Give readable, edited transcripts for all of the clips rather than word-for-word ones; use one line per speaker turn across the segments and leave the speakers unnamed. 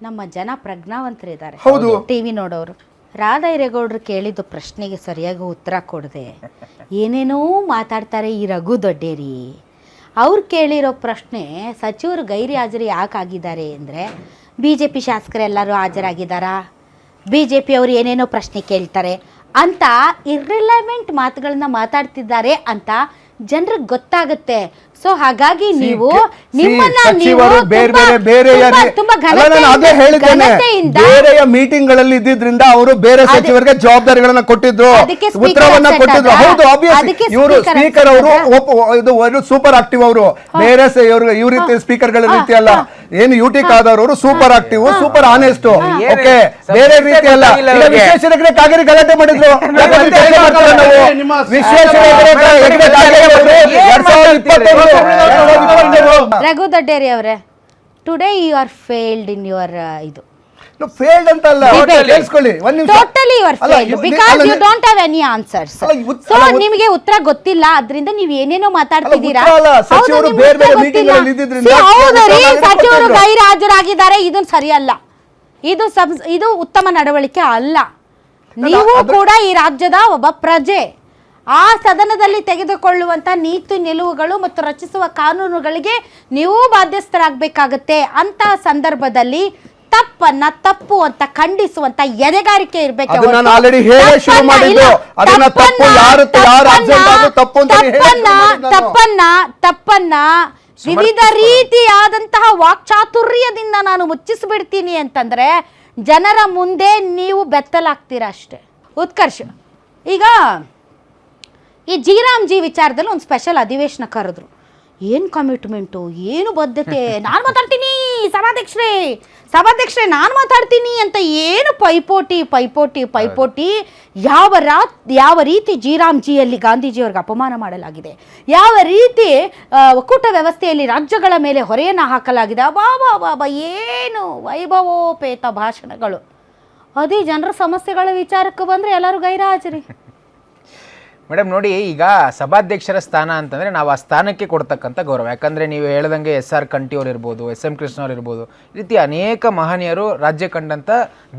ನಮ್ಮ ಜನ ಪ್ರಜ್ಞಾವಂತರಿದ್ದಾರೆ,
ಹೌದು.
ಟಿವಿ ನೋಡೋರು. ರಾಧಾ ಹಿರೇಗೌಡರು ಕೇಳಿದ್ದು ಪ್ರಶ್ನೆಗೆ ಸರಿಯಾಗಿ ಉತ್ತರ ಕೊಡದೆ ಏನೇನೋ ಮಾತಾಡ್ತಾರೆ ಈ ರಘು ದೊಡ್ಡೇರಿ. ಅವ್ರು ಕೇಳಿರೋ ಪ್ರಶ್ನೆ ಸಚಿವರು ಗೈರಿ ಹಾಜರಿ ಯಾಕೆ ಆಗಿದ್ದಾರೆ ಅಂದರೆ BJP ಶಾಸಕರೆಲ್ಲರೂ ಹಾಜರಾಗಿದ್ದಾರಾ, BJP ಅವರು ಏನೇನೋ ಪ್ರಶ್ನೆ ಕೇಳ್ತಾರೆ ಅಂತ ಇರ್ರಿಲೆವೆಂಟ್ ಮಾತುಗಳನ್ನ ಮಾತಾಡ್ತಿದ್ದಾರೆ ಅಂತ ಜನರಿಗೆ ಗೊತ್ತಾಗುತ್ತೆ. ಸೊ ಹಾಗಾಗಿ ನೀವು
ಬೇರೆಯ ಮೀಟಿಂಗ್ ಗಳಲ್ಲಿ ಇದ್ದಿದ್ರಿಂದ ಅವರು ಬೇರೆ ಸಚಿವರಿಗೆ ಜವಾಬ್ದಾರಿಗಳನ್ನ ಕೊಟ್ಟಿದ್ರು, ಉತ್ತರವನ್ನ ಕೊಟ್ಟಿದ್ರು. ಹೌದು, ಇವರು ಸ್ಪೀಕರ್ ಅವರು ಸೂಪರ್ ಆಕ್ಟಿವ್. ಅವರು ಬೇರೆ ಇವ್ರ ರೀತಿ ಸ್ಪೀಕರ್ ಗಳ ರೀತಿ ಅಲ್ಲ. ಏನು UT Khader super active, super honest. Okay, ಬೇರೆ ರೀತಿ ಅಲ್ಲ. ವಿಶ್ವೇಶ್ವರ ಕಾಗೇರಿ ಗಲಾಟೆ ಮಾಡಿದ್ರು.
ರಘು ದೊಡ್ಡೇರಿ ಅವರೇ, today you are failed in your ಇದು.
ಫೇಲ್ಡ್ ಅಂತ ಅಲ್ಲ, ಕೇಳಿಸ್ಕೊಳ್ಳಿ ಒಂದು ನಿಮಿಷ.
Totally you are failed because you don't have any answers. So ನಿಮಗೆ ಉತ್ತರ ಗೊತ್ತಿಲ್ಲ, ಅದರಿಂದ ನೀವು ಏನೇನೋ ಮಾತಾಡ್ತಿದ್ದೀರಾ.
ಸಚಿವರು ಬೇರೆ ಬೇರೆ ಮೀಟಿಂಗ್ ಗಳಲ್ಲಿ ಇದ್ದಿದ್ರಿಂದ
ಸಚಿವರು ಗೈರು ಹಾಜರಾಗಿದ್ದಾರೆ, ಇದು ಸರಿಯಲ್ಲ. ಇದು ಉತ್ತಮ ನಡವಳಿಕೆ ಅಲ್ಲ. ನೀವು ಕೂಡ ಈ ರಾಜ್ಯದ ಒಬ್ಬ ಪ್ರಜೆ. ಆ ಸದನದಲ್ಲಿ ತೆಗೆದುಕೊಳ್ಳುವಂಥ ನೀತಿ ನಿಲುವುಗಳು ಮತ್ತು ರಚಿಸುವ ಕಾನೂನುಗಳಿಗೆ ನೀವು ಬಾಧ್ಯಸ್ಥರಾಗಬೇಕಾಗತ್ತೆ. ಅಂತ ಸಂದರ್ಭದಲ್ಲಿ ತಪ್ಪನ್ನ ತಪ್ಪು ಅಂತ ಖಂಡಿಸುವಂತ ಎದೆಗಾರಿಕೆ ಇರಬೇಕು. ತಪ್ಪನ್ನ ವಿವಿಧ ರೀತಿಯಾದಂತಹ ವಾಕ್ಚಾತುರ್ಯದಿಂದ ನಾನು ಮುಚ್ಚಿಸ್ಬಿಡ್ತೀನಿ ಅಂತಂದ್ರೆ ಜನರ ಮುಂದೆ ನೀವು ಬೆತ್ತಲಾಗ್ತೀರಾ ಅಷ್ಟೇ. ಉತ್ಕರ್ಷ್, ಈಗ ಈ ಜಿ ವಿಚಾರದಲ್ಲಿ ಒಂದು ಸ್ಪೆಷಲ್ ಅಧಿವೇಶನ ಕರೆದ್ರು. ಏನು ಕಮಿಟ್ಮೆಂಟು, ಏನು ಬದ್ಧತೆ, ನಾನು ಮಾತಾಡ್ತೀನಿ ಸಭಾಧ್ಯಕ್ಷರೇ ನಾನು ಮಾತಾಡ್ತೀನಿ ಅಂತ ಏನು ಪೈಪೋಟಿ. ಯಾವ ರೀತಿ ಜಿಯಲ್ಲಿ ಗಾಂಧೀಜಿಯವ್ರಿಗೆ ಅಪಮಾನ ಮಾಡಲಾಗಿದೆ, ಯಾವ ರೀತಿ ಒಕ್ಕೂಟ ವ್ಯವಸ್ಥೆಯಲ್ಲಿ ರಾಜ್ಯಗಳ ಮೇಲೆ ಹೊರೆಯನ್ನು ಹಾಕಲಾಗಿದೆ. ಬಾಬಾ ಏನು ವೈಭವೋಪೇತ ಭಾಷಣಗಳು. ಅದೇ ಜನರ ಸಮಸ್ಯೆಗಳ ವಿಚಾರಕ್ಕೆ ಬಂದರೆ ಎಲ್ಲರೂ ಗೈರುಹಾಜರಿ.
ಮೇಡಮ್ ನೋಡಿ, ಈಗ ಸಭಾಧ್ಯಕ್ಷರ ಸ್ಥಾನ ಅಂತಂದರೆ ನಾವು ಆ ಸ್ಥಾನಕ್ಕೆ ಕೊಡ್ತಕ್ಕಂಥ ಗೌರವ. ಯಾಕಂದರೆ ನೀವು ಹೇಳ್ದಂಗೆ SR ಕಂಠಿಯವ್ರು ಇರ್ಬೋದು, SM ಕೃಷ್ಣ ಅವ್ರು ಇರ್ಬೋದು, ಈ ರೀತಿ ಅನೇಕ ಮಹನೀಯರು ರಾಜ್ಯ ಕಂಡಂಥ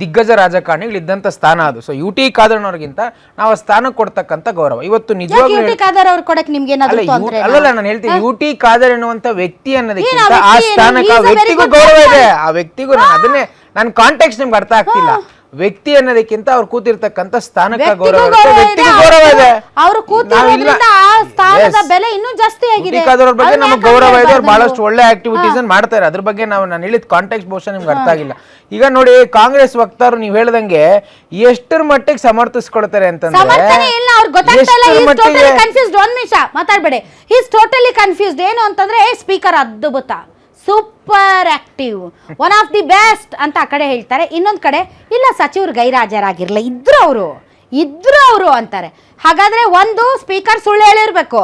ದಿಗ್ಗಜ ರಾಜಕಾರಣಿಗಳು ಇದ್ದಂಥ ಸ್ಥಾನ ಅದು. ಸೊ UT ಖಾದರ್ನವ್ರಿಗಿಂತ ನಾವು ಆ ಸ್ಥಾನಕ್ಕೆ ಕೊಡ್ತಕ್ಕಂಥ ಗೌರವ ಇವತ್ತು ನಿಜವಾಗ್ಲೂ ಅಲ್ಲಲ್ಲ. ನಾನು ಹೇಳ್ತೀನಿ, UT ಖಾದರ್ ಎನ್ನುವಂಥ ವ್ಯಕ್ತಿ ಅನ್ನೋದಕ್ಕಿಂತ ಆ ಸ್ಥಾನಕ್ಕೆ ಆ ವ್ಯಕ್ತಿಗೂ ಗೌರವ ಇದೆ. ಆ ವ್ಯಕ್ತಿಗೂ ಅದನ್ನೇ ನನ್ನ ಕಾಂಟೆಕ್ಸ್ಟ್ ನಿಮ್ಗೆ ಅರ್ಥ ಆಗ್ತಿಲ್ಲ. ವ್ಯಕ್ತಿ ಅನ್ನೋದಕ್ಕಿಂತ ಅವ್ರು ಕೂತಿರ್ತಕ್ಕಂಥ ಸ್ಥಾನಕ್ಕೆ ಗೌರವ ಇರುತ್ತೆ, ವ್ಯಕ್ತಿಗೂ ಗೌರವ ಇದೆ. ಬಗ್ಗೆ ನಮಗೆ ಗೌರವ ಇದೆ. ಅವ್ರು ಬಹಳಷ್ಟು ಒಳ್ಳೆ ಆಕ್ಟಿವಿಟೀಸ್ ಮಾಡ್ತಾರೆ. ಅದ್ರ ಬಗ್ಗೆ ನಾನು ಹೇಳಿದ ಕಾಂಟೆಕ್ಸ್ಟ್ ಬಹುಶಃ ನಿಮ್ಗೆ ಅರ್ಥ ಆಗಿಲ್ಲ. ಈಗ ನೋಡಿ, ಕಾಂಗ್ರೆಸ್ ವಕ್ತಾರರು ನೀವು ಹೇಳ್ದಂಗೆ ಎಷ್ಟರ ಮಟ್ಟಿಗೆ ಸಮರ್ಥಿಸ್ಕೊಳ್ತಾರೆ ಅಂತಂದ್ರೆ
ಏನು ಅಂತಂದ್ರೆ ಸ್ಪೀಕರ್ ಅದ್ಭುತ, super active, one of the best ಅಂತ ಆ ಕಡೆ ಹೇಳ್ತಾರೆ. ಇನ್ನೊಂದು ಕಡೆ ಇಲ್ಲ, ಸಚಿವರು ಗೈರಾಜರಾಗಿರ್ಲಿಲ್ಲ, ಇದ್ರು ಅವರು ಅಂತಾರೆ. ಹಾಗಾದ್ರೆ ಒಂದು ಸ್ಪೀಕರ್ ಸುಳ್ಳು ಹೇಳಿರ್ಬೇಕು,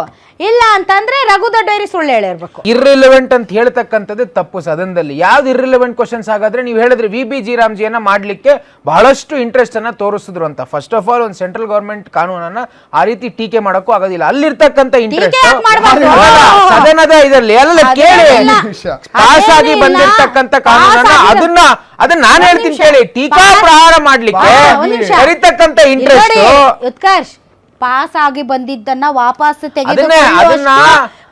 ಇಲ್ಲ ಅಂತಂದ್ರೆ ರಘು ದೊಡ್ಡೇರಿ ಸುಳ್ಳು ಹೇಳಿರ್ಬೇಕು.
ಇರ್ರಿಲೆವೆಂಟ್ ಅಂತ ಹೇಳ್ತಕ್ಕಂಥದ್ದು ತಪ್ಪು ಸದನದಲ್ಲಿ. ಯಾವ್ದು ಇರ್ರಿಲೆವೆಂಟ್ ಕ್ವಶನ್ಸ್ ಹಾಗಾದ್ರೆ ನೀವು ಹೇಳಿದ್ರೆ VB ಜೀರಾಮ್ಜಿಯನ್ನ ಮಾಡ್ಲಿಕ್ಕೆ ಬಹಳಷ್ಟು ಇಂಟ್ರೆಸ್ಟ್ ಅನ್ನ ತೋರಿಸಿದ್ರು ಅಂತ. ಫಸ್ಟ್ ಆಫ್ ಆಲ್ ಒಂದು ಸೆಂಟ್ರಲ್ ಗವರ್ಮೆಂಟ್ ಕಾನೂನನ್ನ ಆ ರೀತಿ ಟೀಕೆ ಮಾಡಕ್ಕೂ ಆಗೋದಿಲ್ಲ. ಅಲ್ಲಿರ್ತಕ್ಕಂಥ ಇಂಟ್ರೆಸ್ಟ್ ಸದನದ ಇದರಲ್ಲಿ ಎಲ್ಲ ಕೇಳಿ ಪಾಸ್ ಆಗಿ ಬಂದಿರ್ತಕ್ಕಂಥ ಕಾನೂನನ್ನ ಅದನ್ನ ನಾನು ಹೇಳ್ತೀನಿ ಕೇಳಿ, ಟೀಕಾ ಪ್ರಹಾರ ಮಾಡ್ಲಿಕ್ಕೆ ಕರಿತಕ್ಕಂಥ ಇಂಟ್ರೆಸ್ಟ್.
ಉತ್ಕರ್ಷ್, ಪಾಸ್ ಆಗಿ ಬಂದಿದ್ದನ್ನ ವಾಪಸ್ ತೆಗೆದುಕೊಳ್ಳುವ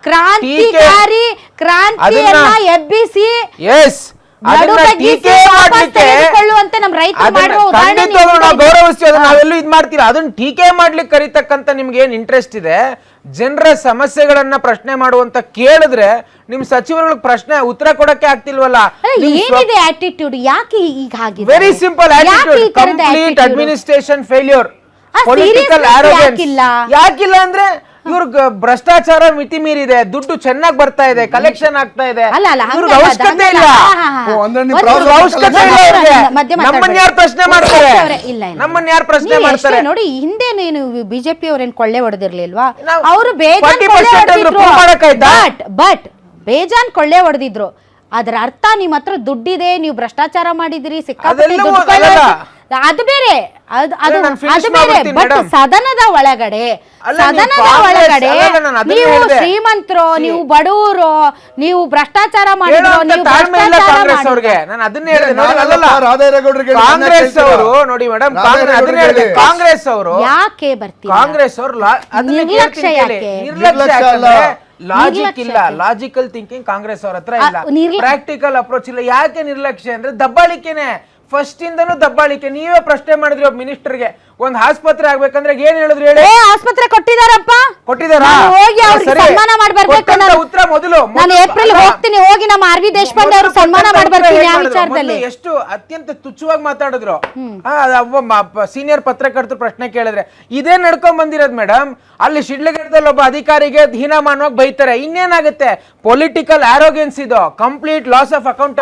ಕ್ರಾಂತಿಯನ್ನ ಎಬ್ಬಿಸಿ
ನಾವೆಲ್ಲೂ ಇದ್ ಮಾಡ್ತೀರಾ. ಅದನ್ನ ಟೀಕೆ ಮಾಡ್ಲಿಕ್ಕೆ ಕರಿತಕ್ಕಂತ ನಿಮ್ಗೆ ಏನ್ ಇಂಟ್ರೆಸ್ಟ್ ಇದೆ, ಜನರ ಸಮಸ್ಯೆಗಳನ್ನ ಪ್ರಶ್ನೆ ಮಾಡುವಂತ ಕೇಳಿದ್ರೆ ನಿಮ್ ಸಚಿವರುಗಳಿಗೆ ಪ್ರಶ್ನೆ ಉತ್ತರ ಕೊಡಕ್ಕೆ ಆಗ್ತಿಲ್ವಲ್ಲ. Very simple attitude, complete administration failure, political arrogance. ಯಾಕಿಲ್ಲ ಅಂದ್ರೆ ಇವ್ರಿಗೆ ಭ್ರಷ್ಟಾಚಾರ ಮಿತಿ ಮೀರಿದೆ, ದುಡ್ಡು ಚೆನ್ನಾಗಿ ಬರ್ತಾ ಇದೆ, ಕಲೆಕ್ಷನ್ ಆಗ್ತಾ ಇದೆ, ಇವ್ರಿಗೆ ಅವಶ್ಯಕತೆ ಇಲ್ಲ. ನಮ್ಮನ್ನ ಯಾರು ಪ್ರಶ್ನೆ ಮಾಡ್ತಾರೆ?
ನೋಡಿ, ಹಿಂದೆ ನೀನು BJP ಅವ್ರೇನ್ ಕೊಳ್ಳೆ ಹೊಡೆದಿರ್ಲಿಲ್ವಾ? ಅವರು ಬಟ್ ಬೇಜಾನ್ ಕೊಳ್ಳೆ ಹೊಡೆದಿದ್ರು. ಅದರ ಅರ್ಥ ನಿಮ್ಮ ಹತ್ರ ದುಡ್ಡಿದೆ, ನೀವು ಭ್ರಷ್ಟಾಚಾರ ಮಾಡಿದಿರಿ, ಸಿಕ್ಕಾಪಟ್ಟೆ ದುಡ್ಡು, ಅದು ಬೇರೆ. ಅದು
ಅಲ್ಲ,
ಅದು
ನಾನ್ finish
ಅದು ಬೇರೆ.
ಮಾಡ್ಬಿಡ್ತೀನಿ
ಬಟ್
madam.
ಸದನದ ಒಳಗಡೆ
ಅಲ್ಲ, ನೀವು
ಸದನದ
ಕಾಂಗ್ರೆಸ್-
ಒಳಗಡೆ
ಅಲ್ಲ, ನಾನು ಅದನ್ನೇ
ನೀವು
ಹೇಳ್ದೆ.
ಶ್ರೀಮಂತರು, ನೀವು ಬಡವರು, ನೀವು ಭ್ರಷ್ಟಾಚಾರ ಮಾಡಿದ್ರು,
ಹೇಳುವಂತ
ನೀವು
ತಾಳ್ಮೆ ಇಲ್ಲ
ಭ್ರಷ್ಟಾಚಾರ
ಕಾಂಗ್ರೆಸ್
ಮಾಡಿದ್ರು.
ಅವ್ರಿಗೆ. ನಾನು ಅದನ್ನೇ ಹೇಳಿದೆ ನೋಡಿ,
ನಾನಲ್ಲ,
ಅಲ್ಲಲ್ಲ,
ರಾಧಾರೇಗೌಡರಿಗೆ
ಕಾಂಗ್ರೆಸ್ ಅವರು ನೋಡಿ ಮೇಡಮ್, ಅದನ್ನೇ ಹೇಳಿದೆ, ಕಾಂಗ್ರೆಸ್ ಅವರು
ಯಾಕೆ ಬರ್ತೀರಾ?
ಕಾಂಗ್ರೆಸ್ ಅವರು ಅದನ್ನೇ
ನಿರ್ಲಕ್ಷ್ಯ
ಕೇಳ್ತೀನಿ ಕೇಳಿ.
ಯಾಕೆ?
ನಿರ್ಲಕ್ಷ್ಯ
ಅಲ್ಲ.
ಲಾಜಿಕ್ ಇಲ್ಲ,
ನಿರ್ಲಕ್ಷ್ಯ.
ಲಾಜಿಕಲ್ ಥಿಂಕಿಂಗ್ ಕಾಂಗ್ರೆಸ್ ಅವ್ರ ಹತ್ರ ಇಲ್ಲ,
ನಿರ್ಲ-
ಪ್ರಾಕ್ಟಿಕಲ್ ಅಪ್ರೋಚ್ ಇಲ್ಲ. ಯಾಕೆ ನಿರ್ಲಕ್ಷ್ಯ ಅಂದ್ರೆ ದಬ್ಬಾಳಿಕೆನೆ, ಫಸ್ಟ್ ಇಂದನೂ ದಬ್ಬಾಳಿಕೆ. ನೀವೇ ಪ್ರಶ್ನೆ ಮಾಡಿದ್ರಿ ಒಬ್ಬ ಮಿನಿಸ್ಟರ್ಗೆ, ಒಂದ್ ಆಸ್ಪತ್ರೆ ಆಗ್ಬೇಕಂದ್ರೆ ಏನ್ ಹೇಳಿದ್ರು ಹೇಳಿ?
ಆಸ್ಪತ್ರೆ ಕೊಟ್ಟಿದಾರಪ್ಪ,
ಕೊಟ್ಟಿದಾರಾ?
ನಾನು ಹೋಗಿ ಅವ್ರಿಗೆ
ಸರಿ.
ಸನ್ಮಾನ ಮಾಡ್ಬರ್ಬೇಕು.
ಕೊಟ್ಟಂತ
ನಾನು
ಉತ್ತರ ಮೊದಲು
ನಾನು ಏಪ್ರಿಲ್ ಹೋಗ್ತೀನಿ, ಹೋಗಿ ನಮ್ಮ ಆರ್ ವಿ ದೇಶಪಾಂಡೆ ಅವ್ರಿಗೆ ಸನ್ಮಾನ ಮಾಡ್ಬರ್ತೀನಿ ಆ ವಿಚಾರದಲ್ಲಿ.
ಎಷ್ಟು ಅತ್ಯಂತ ತುಚ್ಛವಾಗಿ ಮಾತಾಡಿದ್ರು. ಸೀನಿಯರ್ ಪತ್ರಕರ್ತರು ಪ್ರಶ್ನೆ ಕೇಳಿದ್ರೆ ಇದೇ ನಡ್ಕೊಂಡ್ ಬಂದಿರೋದು ಮೇಡಮ್. ಅಲ್ಲಿ ಶಿಡ್ಲಘಟ್ಟದಲ್ಲಿ ಒಬ್ಬ ಅಧಿಕಾರಿಗೆ ಹೀನಾಮಾನವಾಗಿ ಬೈತಾರೆ. ಇನ್ನೇನಾಗುತ್ತೆ? ಪೊಲಿಟಿಕಲ್ ಆರೋಗ್ಯನ್ಸ್ ಇದು, ಕಂಪ್ಲೀಟ್ ಲಾಸ್ ಆಫ್ ಅಕೌಂಟ್.